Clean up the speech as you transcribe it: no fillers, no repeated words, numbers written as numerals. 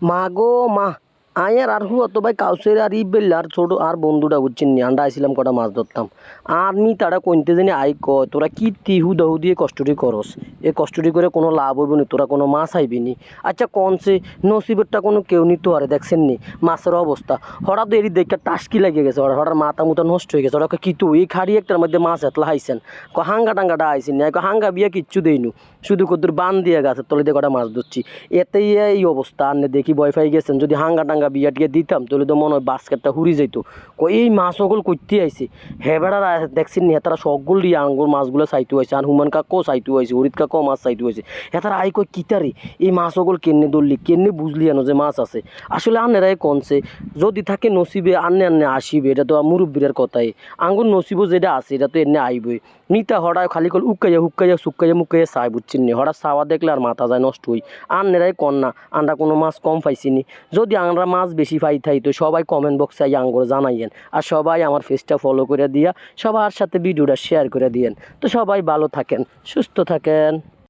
মা গো মা, আয়ার আর হুয়া তো ভাই কাউসের আর ইবেল আর ছোট আর বন্ধুটা বুঝছেন নি আন্ডা আইছিলাম কটা মাছ ধরতাম। আর নি তারা কইতে জানি আই কয় তোরা কি তিহু দাহু দিয়ে কষ্টটি করস, এ কষ্টটি করে কোনো লাভ হইব নি, তোরা কোনো মাছ আইবি নি। আচ্ছা কনসে নসিবেরটা কোনো কেউ নিতে পারে দেখছেন নি মাছের অবস্থা। হঠাৎ এরি দেখে টাস্কি লাগিয়ে গেছে, হঠাৎ মাথা মুথা নষ্ট হয়ে গেছে। ওরা কয় কি তো এই খাড়ি একটার মধ্যে মাছ এতলা হাইছেন, হাঙ্গা টাঙ্গাটা আইসেন না, হাঙ্গা বিয়া কিচ্ছু দেইনু, শুধু কদ্দুর বান দিয়ে গাছের তলে দিয়ে কটা মাছ ধরছি। এতেই এই অবস্থা। আর দেখি ভয় পাই গেছেন, যদি হাঙ্গা টাঙ্গা বিয়া টিয়া দিতাম তাহলে তো মনে হয় বাস্কেটটা হুড়ি যেত। এই মাছ সকল করতে আইছে হেবেড়ারা দেখছেন নি, হেতারা সকল দিয়ে আঙ্গুর মাছগুলো চাইতে হয়েছে, আর হুমান কাকও চাইতে হয়েছে, হরিত কাকও মাছ চাইতে হয়েছে। হেতারা আই কয় কিতারে এই মাছ সকল কেনে ধরলি, কেনে বুঝলি আনো যে মাছ আছে। আসলে আন্নেরাই কনছে যদি থাকে নসিবে আন্নে আন্নে আসিবে, এটা তো মুরব্বীর কথাই। আঙ্গুর নসিবও যেটা আছে এটা তো এনে আইবই। নিতা হঠাৎ খালি কল উক্কাইয়া হুক্কাইয়া সুক্কাইয়া মুক্কাইয়া চাই বুঝছেন নি, হঠাৎ চাওয়া দেখলে আর মাথা যায় নষ্ট হই। আন্নেরাই কন না আমরা কোনো মাছ কম পাইছিনি। যদি আমরা মাছ বেশি পাই থাই তো সবাই কমেন্ট বক্সে আঙ্গুর জানাইয়েন, আর সবাই আমার পেজটা ফলো করে দিয়া সবার সাথে ভিডিওটা শেয়ার করে দিয়েন। তো সবাই ভালো থাকেন, সুস্থ থাকেন।